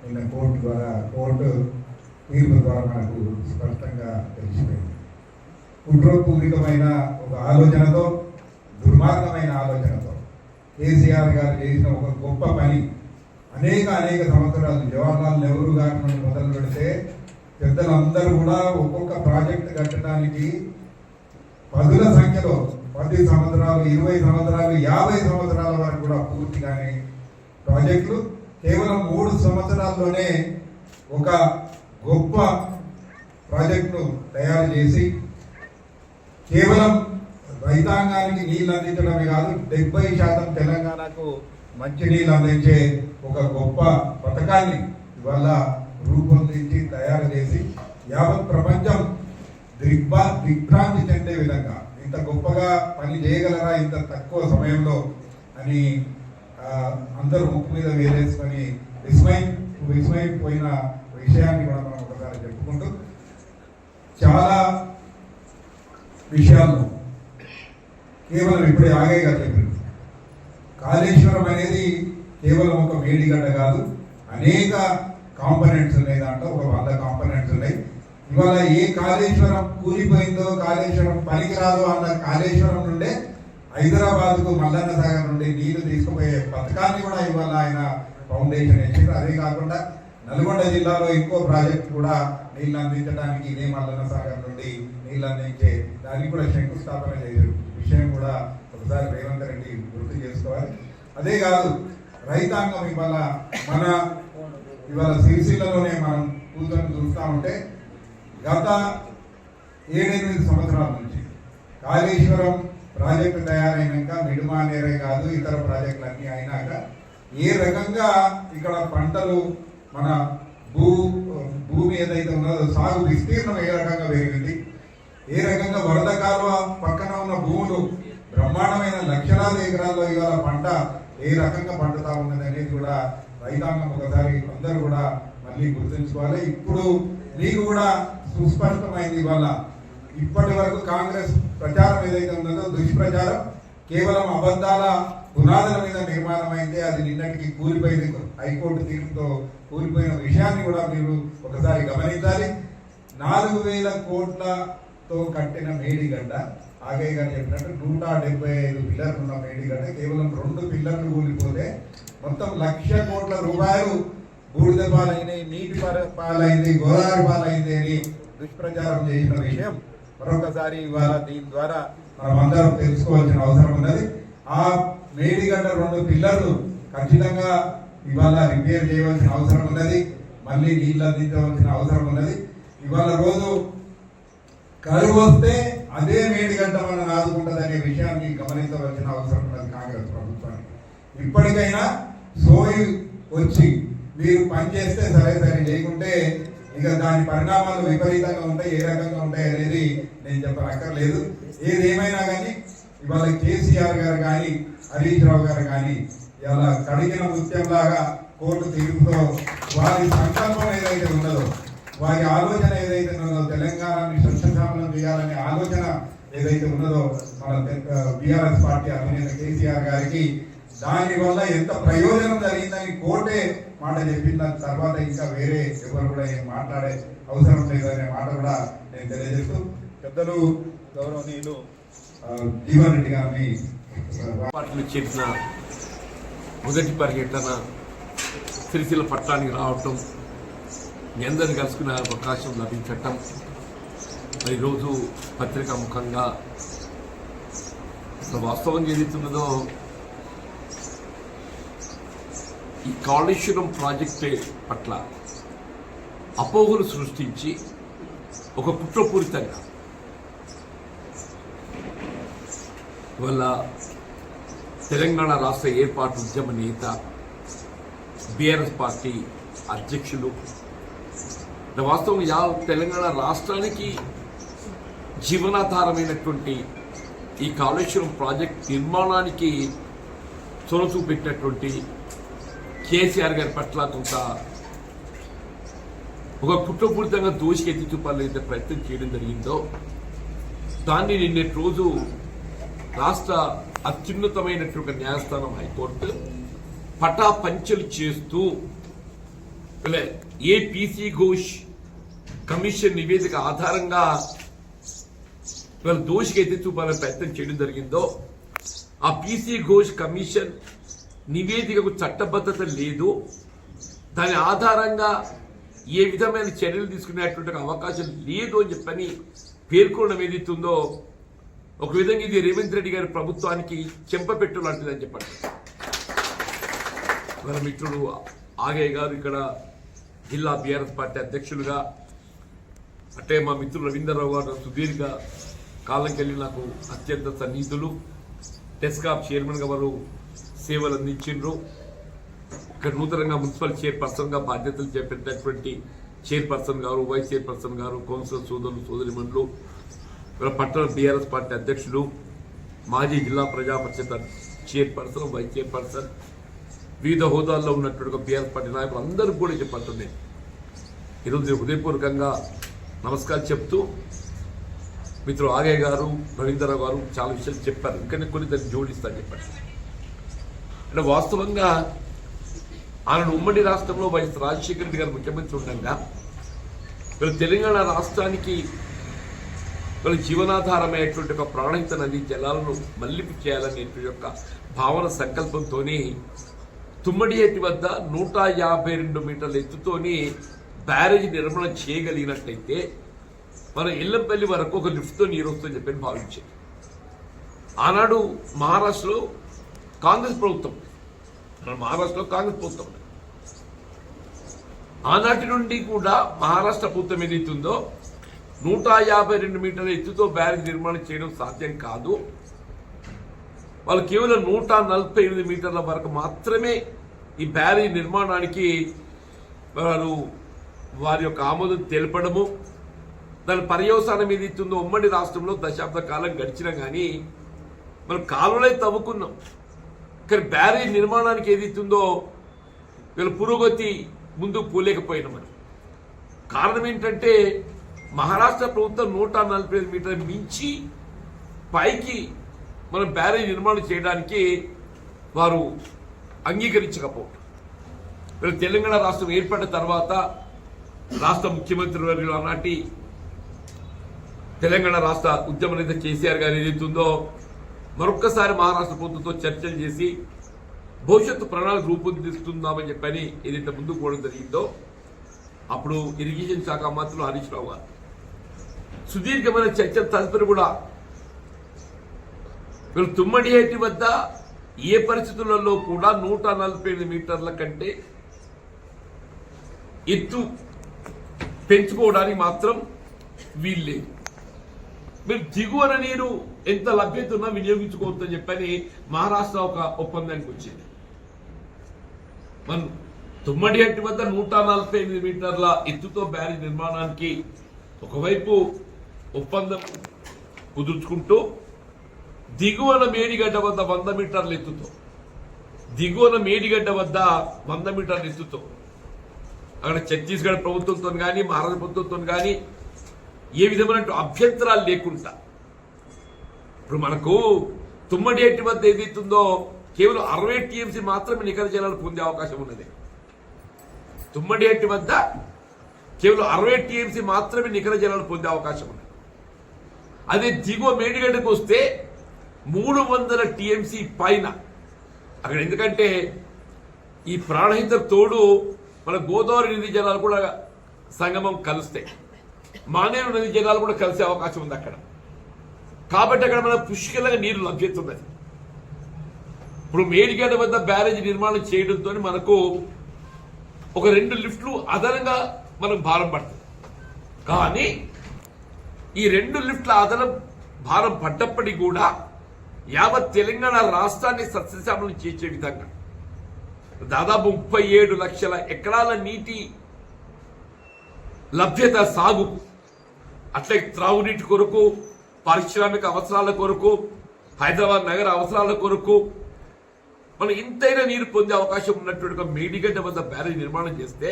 నిన్న కోర్టు తీర్పు ద్వారా మనకు స్పష్టంగా తెలిసిపోయింది. కుట్రపూరితమైన ఒక ఆలోచనతో, దుర్మార్గమైన ఆలోచనతో కేసీఆర్ గారు చేసిన ఒక గొప్ప పని అనేక సంవత్సరాలు జవహర్లాల్ నెహ్రూ గారి నుండి మొదలు పెడితే పెద్దలందరూ కూడా ఒక్కొక్క ప్రాజెక్టు కట్టడానికి 10ల సంఖ్యలో 10 సంవత్సరాలు, 20 సంవత్సరాలు, 50 సంవత్సరాల వరకు కూడా పూర్తి కాని ప్రాజెక్టులు కేవలం 3 సంవత్సరాల్లోనే ఒక గొప్ప ప్రాజెక్టును తయారు చేసి కేవలం రైతాంగానికి నీళ్ళు అందించడమే కాదు, 70% తెలంగాణకు మంచి నీళ్ళు అందించే ఒక గొప్ప పథకాన్ని ఇవాళ రూపొందించి తయారు చేసి యావత్ ప్రపంచం దిగ్భ్రాంతి చెందే విధంగా ఇంత గొప్పగా పని చేయగలరా ఇంత తక్కువ సమయంలో అని అందరూ ముక్కు మీద వేలేసుకొని విస్మయిపోయిన విషయాన్ని కూడా మనం ఒకసారి చెప్పుకుంటూ చాలా విషయాల్లో కేవలం ఇప్పుడే ఆగేగా చెప్పింది. కాళేశ్వరం అనేది కేవలం ఒక మేడిగడ్డ కాదు, అనేక కాంపనెంట్స్ ఉన్నాయి. దాంట్లో ఒక 100 కాంపనెంట్స్ ఉన్నాయి. ఇవాళ ఏ కాళేశ్వరం కూలిపోయిందో, కాళేశ్వరం పనికిరాదో అన్న కాళేశ్వరం నుండే హైదరాబాద్కు మల్లన్న సాగర్ నుండి నీళ్లు తీసుకుపోయే పథకాన్ని కూడా ఇవాళ ఆయన ఫౌండేషన్ వేసింది. అదే కాకుండా నల్గొండ జిల్లాలో ఇంకో ప్రాజెక్ట్ కూడా నీళ్లు అందించడానికి ఇదే మల్లన్న సాగర్ నుండి నీళ్లు అందించే దానికి కూడా శంకుస్థాపన చేసే విషయం కూడా ఒకసారి రేవంత్ రెడ్డి గుర్తు చేసుకోవాలి. అదే కాదు, రైతాంగం ఇవాళ సిరిసిల్లలోనే మనం కూర్చొని చూస్తూ ఉంటే గత 7-8 సంవత్సరాల నుంచి కాళేశ్వరం ప్రాజెక్టు తయారైనాక మిడుమానేరే కాదు ఇతర ప్రాజెక్టులు అన్నీ అయినాక ఏ రకంగా ఇక్కడ పంటలు మన భూమి ఏదైతే ఉన్నదో సాగు విస్తీర్ణం ఏ రకంగా పెరిగింది, ఏ రకంగా వరద కాలువ పక్కన ఉన్న భూములు బ్రహ్మాండమైన లక్షలాది ఎకరాల్లో ఇవాళ పంట ఏ రకంగా పండుతా ఉన్నది అనేది కూడా రైతాంగం ఒకసారి అందరూ కూడా మళ్ళీ గుర్తుంచుకోవాలి. ఇప్పుడు మీకు కూడా సుస్పష్టమైంది. ఇవాళ ఇప్పటి వరకు కాంగ్రెస్ ప్రచారం ఏదైతే ఉన్నదో దుష్ప్రచారం కేవలం అబద్ధాల పునాదుల మీద నిర్మాణమైంది. అది నిన్నటికి కూలిపోయింది. హైకోర్టు తీర్పుతో కూలిపోయిన విషయాన్ని కూడా మీరు ఒకసారి గమనించాలి. 4,000 కోట్లతో కట్టిన మేడిగడ్డ, ఆగయ్య గారు చెప్పినట్టు 175 పిల్లర్లు ఉన్న మేడిగడ్డ కేవలం 2 పిల్లర్లు కూలిపోతే మొత్తం 1,00,000 కోట్ల రూపాయలు బూడిద పాలైంది, నీటి పాలైంది, గోదావరి పాలైంది అని దుష్ప్రచారం చేసిన విషయం మరొకసారి ఇవాళ దీని ద్వారా మనం అందరం తెలుసుకోవాల్సిన అవసరం ఉన్నది. ఆ మేడిగడ్డ 2 పిల్లర్లు ఖచ్చితంగా ఇవాళ రిపేర్ చేయవలసిన అవసరం ఉన్నది. మళ్ళీ నీళ్ళు అందించవలసిన అవసరం ఉన్నది. ఇవాళ రోజు కరువు వస్తే అదే మేడిగడ్డ మనం ఆదుకుంటుంది అనే విషయాన్ని గమనించవలసిన అవసరం ఉన్నది కాంగ్రెస్ ప్రభుత్వానికి. ఇప్పటికైనా సోయి వచ్చి మీరు పనిచేస్తే సరే లేకుంటే ఇక దాని పరిణామాలు విపరీతంగా ఉంటాయి. ఏ రకంగా ఉంటాయి అనేది నేను చెప్పనక్కర్లేదు. ఏదేమైనా కానీ ఇవాళ కేసీఆర్ గారు కానీ హరీష్ రావు గారు కానీ ఇలా కడిగిన ముత్యంలాగా కోర్టు తీర్పుతో వారి సంకల్పం ఏదైతే ఉన్నదో, వారి ఆలోచన ఏదైతే ఉన్నదో, తెలంగాణని సస్యశ్యామలం చేయాలనే ఆలోచన ఏదైతే ఉన్నదో మన బీఆర్ఎస్ పార్టీ అధినేత కేసీఆర్ గారికి దానివల్ల ఎంత ప్రయోజనం జరిగిందని కోర్టే మాట చెప్పిన తర్వాత ఇంకా వేరే ఎవరు కూడా ఏం మాట్లాడే అవసరం లేదనే మాట కూడా నేను తెలియజేస్తూ పెద్దలు గౌరవనీయులు జీవన్ రెడ్డి గారిని చెప్పిన మొదటి పర్యటన సిరిసిల్ల పట్టణానికి రావటం, మీ అందరిని కలుసుకునే అవకాశం లభించటం, మరి ఈరోజు పత్రికా ముఖంగా అసలు వాస్తవం ఏదైతున్నదో ఈ కాళేశ్వరం ప్రాజెక్టు పట్ల అపోహలు సృష్టించి ఒక కుట్రపూరితంగా వల్ల తెలంగాణ రాష్ట్ర ఏర్పాటు ఉద్యమ నేత, బీఆర్ఎస్ పార్టీ అధ్యక్షులు, వాస్తవం తెలంగాణ రాష్ట్రానికి జీవనాధారమైనటువంటి ఈ కాళేశ్వరం ప్రాజెక్ట్ నిర్మాణానికి చొరవ చూపెట్టినటువంటి కేసీఆర్ గారి పట్ల కొంత ఒక కుట్రపూరితంగా దోషికి ఎత్తి చూపాలైతే ప్రయత్నం చేయడం జరిగిందో దాన్ని నిన్నటి రోజు రాష్ట్ర అత్యున్నతమైనటువంటి న్యాయస్థానం హైకోర్టు పటాపంచలు చేస్తూ ఏ పీసీ ఘోష్ కమిషన్ నివేదిక ఆధారంగా దోషికి ఎత్తి చూపాలని ప్రయత్నం చేయడం జరిగిందో ఆ పీసీ ఘోష్ కమిషన్ నివేదికకు చట్టబద్ధత లేదు, దాని ఆధారంగా ఏ విధమైన చర్యలు తీసుకునేటువంటి అవకాశం లేదు అని చెప్పని పేర్కొనడం ఏదైతుందో ఒక విధంగా ఇది రేవంత్ రెడ్డి గారి ప్రభుత్వానికి చెంపపెట్టు లాంటిదని చెప్పండి. మన మిత్రుడు ఆగయ్య గారు ఇక్కడ జిల్లా బీఆర్ఎస్ పార్టీ అధ్యక్షులుగా, అంటే మా మిత్రుడు రవీంద్రరావు గారు సుదీర్ఘ కాలంకెళ్ళి నాకు అత్యంత సన్నిహితులు, టెస్కాప్ చైర్మన్గా వారు సేవలు అందించిండ్రు. ఇక్కడ నూతనంగా మున్సిపల్ చైర్పర్సన్గా బాధ్యతలు చేపట్టినటువంటి చైర్పర్సన్ గారు, వైస్ చైర్పర్సన్ గారు, కౌన్సిలర్ సోదరులు సోదరిమణులు, పట్టణ బీఆర్ఎస్ పార్టీ అధ్యక్షులు, మాజీ జిల్లా ప్రజా పరిషత్ చైర్పర్సన్, వైస్ చైర్పర్సన్, వివిధ హోదాల్లో ఉన్నటువంటి బీఆర్ఎస్ పార్టీ నాయకులు అందరూ కూడా చెప్పంటున్నాయి. ఈరోజు హృదయపూర్వకంగా నమస్కారం చెప్తూ మిత్రులు ఆగయ్య గారు, రవీంద్రరావు గారు చాలా విషయాలు చెప్పారు. ఇంకా కొన్ని దాన్ని జోడిస్తాను చెప్పండి. అంటే వాస్తవంగా ఆయన ఉమ్మడి రాష్ట్రంలో వైఎస్ రాజశేఖర రెడ్డి గారు ముఖ్యమంత్రి ఉండగా వీళ్ళు తెలంగాణ రాష్ట్రానికి వీళ్ళ జీవనాధారమైనటువంటి ఒక ప్రాణహిత నది జలాలను మళ్లింపు చేయాలనే యొక్క భావన సంకల్పంతో తుమ్మడియేటి వద్ద 152 మీటర్ల ఎత్తుతోని బ్యారేజ్ నిర్మాణం చేయగలిగినట్టయితే మనం ఎల్లంపల్లి వరకు ఒక లిఫ్ట్తో నీరు వస్తుందని చెప్పి భావించేది. ఆనాడు మహారాష్ట్రలో కాంగ్రెస్ ప్రభుత్వం, మహారాష్ట్రలో కాంగ్రెస్ ప్రభుత్వం ఆనాటి నుండి కూడా మహారాష్ట్ర ప్రభుత్వం ఏదైతుందో 152 మీటర్ల ఎత్తుతో బ్యారేజ్ నిర్మాణం చేయడం సాధ్యం కాదు, వాళ్ళు కేవలం 148 మీటర్ల వరకు మాత్రమే ఈ బ్యారేజ్ నిర్మాణానికి వాళ్ళు వారి యొక్క ఆమోదం తెలపడము, దాని పర్యవసానం ఏదైతుందో ఉమ్మడి రాష్ట్రంలో దశాబ్ద కాలం గడిచినా కానీ మనం కాలువలే తవ్వుకున్నాం, కానీ బ్యారేజ్ నిర్మాణానికి ఏదైతుందో వీళ్ళ పురోగతి ముందుకు పోలేకపోయినాం. మనం కారణం ఏంటంటే మహారాష్ట్ర ప్రభుత్వం 145 మీటర్లు మించి పైకి మనం బ్యారేజ్ నిర్మాణం చేయడానికి వారు అంగీకరించకపోవడం. వీళ్ళు తెలంగాణ రాష్ట్రం ఏర్పడిన తర్వాత రాష్ట్ర ముఖ్యమంత్రి వర్యులు ఆనాటి తెలంగాణ రాష్ట్ర ఉద్యమ నేత కేసీఆర్ గారు ఏదైతుందో మరొక్కసారి మహారాష్ట్ర ప్రభుత్వంతో చర్చలు చేసి భవిష్యత్తు ప్రణాళిక రూపొందిస్తుందామని చెప్పని ఏదైతే ముందుకు పోవడం జరిగిందో అప్పుడు ఇరిగేషన్ శాఖ మంత్రులు హరీష్ రావు గారు సుదీర్ఘమైన చర్చల తదుపరి కూడా వీళ్ళు తుమ్మడిహేటి వద్ద ఏ పరిస్థితులలో కూడా 148 మీటర్ల కంటే ఎత్తు పెంచుకోవడానికి మాత్రం వీల్లేదు, మీరు దిగువన నీరు ఎంత లభ్యత ఉన్నా వినియోగించుకోవద్దని చెప్పని మహారాష్ట్ర ఒక ఒప్పందానికి వచ్చింది. మనం తుమ్మడిహట్టి వద్ద 148 మీటర్ల ఎత్తుతో బ్యారేజ్ నిర్మాణానికి ఒకవైపు ఒప్పందం కుదుర్చుకుంటూ దిగువన మేడిగడ్డ వద్ద 100 మీటర్ల ఎత్తుతో, దిగువన మేడిగడ్డ వద్ద 100 మీటర్ల ఎత్తుతో అక్కడ ఛత్తీస్గఢ్ ప్రభుత్వంతో కానీ మహారాష్ట్ర ప్రభుత్వంతో కానీ ఏ విధమైన అభ్యంతరాలు లేకుండా ఇప్పుడు మనకు తుమ్మడిహట్టి వద్ద ఏదైతుందో కేవలం 60 టీఎంసీ మాత్రమే నికర జలాలు పొందే అవకాశం ఉన్నది. తుమ్మడిహట్టి వద్ద కేవలం 60 టీఎంసీ మాత్రమే నికర జలాలు పొందే అవకాశం ఉన్నది. అదే దిగువ మేడిగడ్డకు వస్తే 300 టీఎంసీ పైన అక్కడ, ఎందుకంటే ఈ ప్రాణహిత తోడు మన గోదావరి నది జలాలు కూడా సంగమం కలుస్తాయి, మానేరు నది జలాలు కూడా కలిసే అవకాశం ఉంది అక్కడ. కాబట్టి అక్కడ మన పుష్కలంగా నీరు లభ్యత ఉన్నది. ఇప్పుడు మేడిగడ్డ వద్ద బ్యారేజ్ నిర్మాణం చేయడంతో మనకు ఒక 2 లిఫ్ట్లు అదనంగా మనకు భారం పడుతుంది. కానీ ఈ 2 లిఫ్ట్ల అదనం భారం పడ్డప్పటికీ కూడా యావత్ తెలంగాణ రాష్ట్రాన్ని సస్యశ్యామలం చేసే విధంగా దాదాపు 37 లక్షల ఎకరాల నీటి లభ్యత సాగు, అట్లే త్రాగునీటి కొరకు, పారిశ్రామిక అవసరాల కొరకు, హైదరాబాద్ నగర అవసరాల కొరకు మనం ఇంతైనా నీరు పొందే అవకాశం ఉన్నటువంటి మేడిగడ్డ వద్ద బ్యారేజ్ నిర్మాణం చేస్తే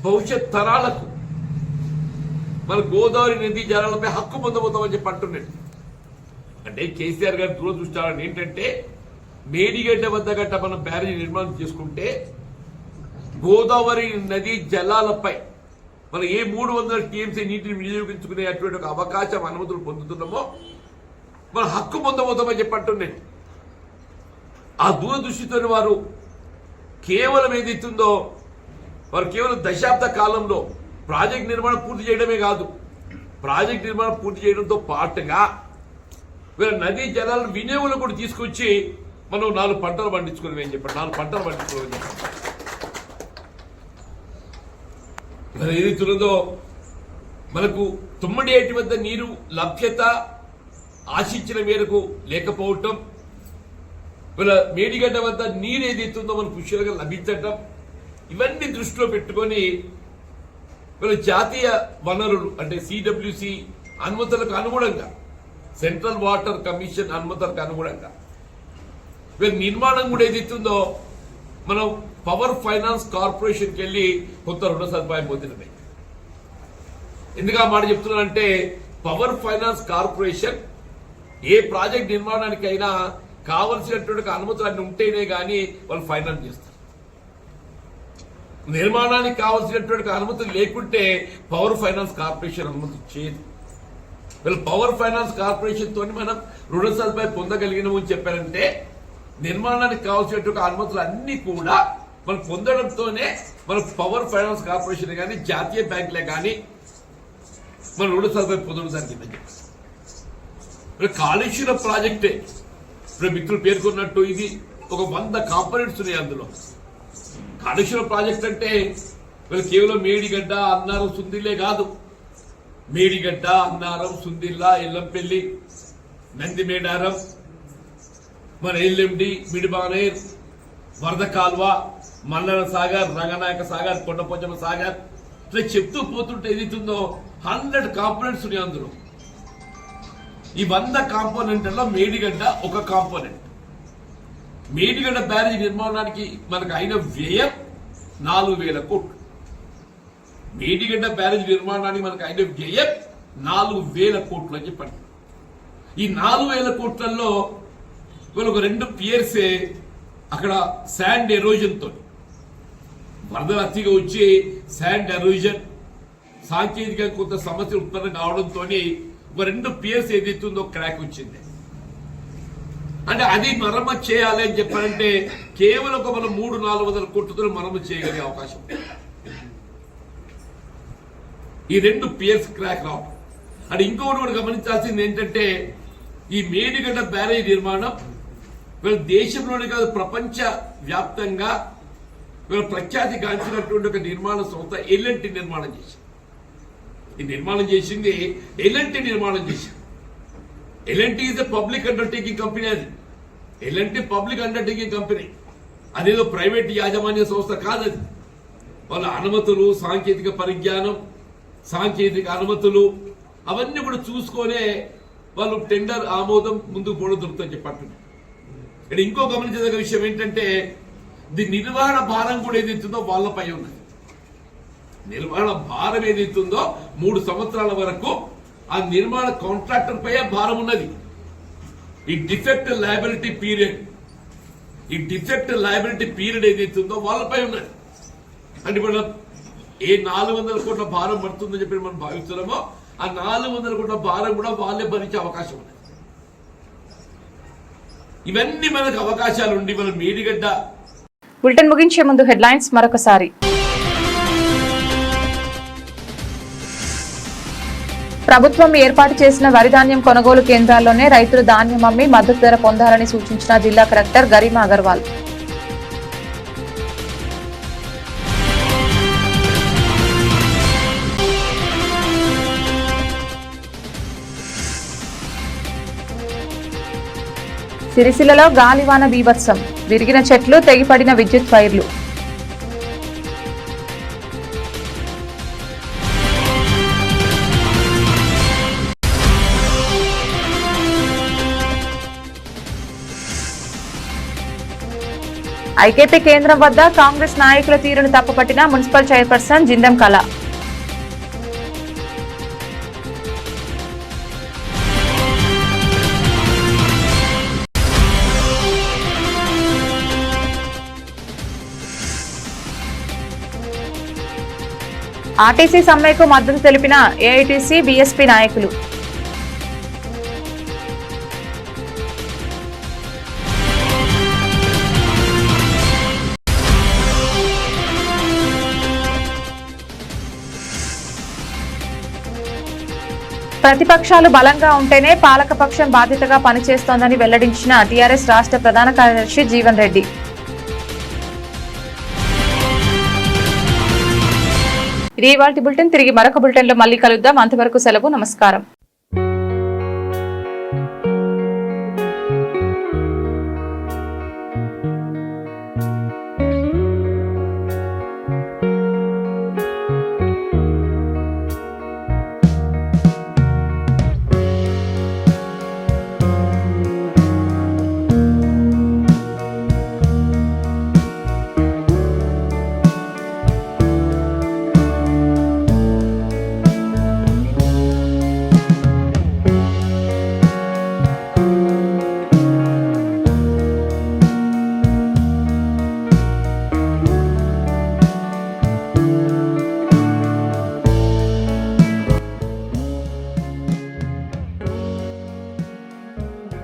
భవిష్యత్ తరాలకు మన గోదావరి నదీ జలాలపై హక్కు పొందబోతామని చెప్పి అంటున్నాడు. అంటే కేసీఆర్ గారి దూరదృష్టాలను ఏంటంటే మేడిగడ్డ వద్ద గట్ట మనం బ్యారేజ్ నిర్మాణం చేసుకుంటే గోదావరి నదీ జలాలపై మనం ఏ 300 టీఎంసీ నీటిని వినియోగించుకునే అటువంటి ఒక అవకాశం అనుమతులు పొందుతున్నామో మనం హక్కు పొందబోతామని చెప్పి అంటున్నాడు. ఆ దూరదృష్టితో వారు కేవలం ఏదైతుందో వారు కేవలం దశాబ్ద కాలంలో ప్రాజెక్ట్ నిర్మాణం పూర్తి చేయడమే కాదు, ప్రాజెక్ట్ నిర్మాణం పూర్తి చేయడంతో పాటుగా వీళ్ళ నదీ జలాలను వినియోగంలో కూడా తీసుకొచ్చి మనం 4 పంటలు పండించుకుని అని చెప్పండి, 4 పంటలు పండించుకోవాలని చెప్పండి. మరి ఏదైతున్నదో మనకు తుమ్మడి ఏటి వద్ద నీరు లభ్యత ఆశించిన మేరకు లేకపోవటం, వీళ్ళ మేడిగడ్డ వద్ద నీరు ఏదైతుందో మనకు పుష్కలంగా లభించటం, ఇవన్నీ దృష్టిలో పెట్టుకొని వీళ్ళ జాతీయ వనరులు అంటే సిడబ్ల్యూసి అనుమతులకు అనుగుణంగా, సెంట్రల్ వాటర్ కమిషన్ అనుమతులకు అనుగుణంగా వీళ్ళ నిర్మాణం కూడా ఏదైతుందో మనం పవర్ ఫైనాన్స్ కార్పొరేషన్కి వెళ్ళి కొత్త రుణ సదుపాయం పొందినమే. ఎందుకు ఆ మాట చెప్తున్నానంటే పవర్ ఫైనాన్స్ కార్పొరేషన్ ఏ ప్రాజెక్ట్ నిర్మాణానికైనా కావలసినటువంటి అనుమతులు అన్ని ఉంటేనే కానీ వాళ్ళు ఫైనాన్స్ చేస్తారు. నిర్మాణానికి కావలసినటువంటి అనుమతులు లేకుంటే పవర్ ఫైనాన్స్ కార్పొరేషన్ అనుమతి చేయదు. వీళ్ళు పవర్ ఫైనాన్స్ కార్పొరేషన్ తోని మనం రుణ సదుపాయం పొందగలిగినాము అని చెప్పారంటే నిర్మాణానికి కావాల్సినటువంటి అనుమతులు అన్ని కూడా మనం పొందడంతోనే మన పవర్ ఫైనాన్స్ కార్పొరేషన్ కానీ జాతీయ బ్యాంకులే కానీ మన రుణ సదుపాయం పొందడం జరిగిందని చెప్పి కాళేశ్వరం ప్రాజెక్టే ఇప్పుడు మిత్రులు పేర్కొన్నట్టు ఇది ఒక 100 కాంపోనెంట్స్ ఉన్నాయి. అందులో కాళేశ్వరం ప్రాజెక్ట్ అంటే వీళ్ళు కేవలం మేడిగడ్డ, అన్నారం, సుందిల్లే కాదు, మేడిగడ్డ, అన్నారం, సుందిల్ల, ఎల్లంపల్లి, నందిమేడారం, మన ఎల్ఎండి, మిడిబానేర్, వరద కాల్వ, మల్లన సాగర్, రంగనాయక సాగర్, కొండపోచమ్మ సాగర్ ఇట్లా చెప్తూ పోతుంటే ఏదైతుందో 100 కాంపోనెంట్స్ ఉన్నాయి. అందులో ఈ 100 కాంపోనెంట్లలో మేడిగడ్డ ఒక కాంపోనెంట్. మేడిగడ్డ బ్యారేజ్ నిర్మాణానికి మనకు అయిన వ్యయం 4,000 కోట్లు. మేడిగడ్డ బ్యారేజ్ నిర్మాణానికి మనకు అయిన వ్యయం 4,000 కోట్లు అని చెప్పండి. ఈ 4,000 కోట్లలో ఒక 2 పియర్సే అక్కడ శాండ్ ఎరోజన్ తో వరదలు అతిగా వచ్చి శాండ్ ఎరోజన్ సాంకేతిక కొంత సమస్యలు ఉత్పన్నం కావడంతో ఒక 2 పియర్స్ ఏదైతుందో క్రాక్ వచ్చింది. అంటే అది మరమ్మతు చేయాలి అని చెప్పారంటే కేవలం ఒక మనం 300-400 కోట్లతో మరమ్మతు చేయగలిగే అవకాశం. ఈ 2 పియర్స్ క్రాక్ రావడం అంటే ఇంకొకటి కూడా గమనించాల్సింది ఏంటంటే ఈ మేడిగడ్డ బ్యారేజ్ నిర్మాణం వీళ్ళ దేశంలోనే కాదు ప్రపంచ వ్యాప్తంగా వీళ్ళ ప్రఖ్యాతి గాంచినటువంటి ఒక నిర్మాణ సంస్థ ఎల్ఎన్టీ నిర్మాణం చేసింది. ఈ నిర్మాణం చేసింది ఎల్ఎన్టీ నిర్మాణం చేసింది. LNT is a public undertaking company. అది ఎల్ఎన్టీ పబ్లిక్ అండర్టేకింగ్ కంపెనీ, అదేదో ప్రైవేట్ యాజమాన్య సంస్థ కాదు. అది వాళ్ళ అనుమతులు, సాంకేతిక పరిజ్ఞానం, సాంకేతిక అనుమతులు అవన్నీ కూడా చూసుకొనే వాళ్ళు టెండర్ ఆమోదం ముందుకు పోవడం దొరుకుతుందని చెప్పంటున్నారు. ఇక్కడ ఇంకో గమనించదగ్గ విషయం ఏంటంటే ది నిర్వహణ భారం కూడా ఏదైతుందో వాళ్ళపై ఉన్నది. నిర్వహణ భారం ఏదైతుందో 3 సంవత్సరాల వరకు ఆ నిర్మాణ కాంట్రాక్టర్ పై భారం ఉన్నది. ఈ డిఫెక్ట్ లయబిలిటీ పీరియడ్ ఏదైతుందో వాళ్ళపై ఉన్నది. అంటే మనం ఏ 400 కోట్ల భారం పడుతుందని చెప్పి మనం భావిస్తున్నామో ఆ 400 కోట్ల భారం కూడా వాళ్ళే భరించే అవకాశం ఉన్నది. ఇవన్నీ మనకు అవకాశాలు ఉండి మనం మేడిగడ్డ బులెటిన్ ముగించే ముందు హెడ్లైన్స్ మరొకసారి. ప్రభుత్వం ఏర్పాటు చేసిన వరిధాన్యం కొనుగోలు కేంద్రాల్లోనే రైతులు ధాన్యం అమ్మి మద్దతు ధర పొందాలని సూచించిన జిల్లా కలెక్టర్ గరిమా అగర్వాల్. సిరిసిల్లలో గాలివాన బీభత్సం, విరిగిన చెట్లు, తెగిపడిన విద్యుత్ వైర్లు. ఐకేపీ కేంద్రం వద్ద కాంగ్రెస్ నాయకుల తీరును తప్పుపట్టిన మున్సిపల్ చైర్పర్సన్ జిందం కళ. ఆర్టీసీ సమ్మెకు మద్దతు తెలిపిన ఏఐటీసీ బీఎస్పీ నాయకులు. ప్రతిపక్షాలు బలంగా ఉంటేనే పాలకపక్షం బాధ్యతగా పనిచేస్తోందని వెల్లడించిన టీఆర్ఎస్ రాష్ట్ర ప్రధాన కార్యదర్శి జీవన్ రెడ్డి. ఇది ఇవాల్టి బులెటిన్. తిరిగి మరొక బులెటిన్లో మళ్ళీ కలుద్దాం. అంతవరకు సెలవు. నమస్కారం.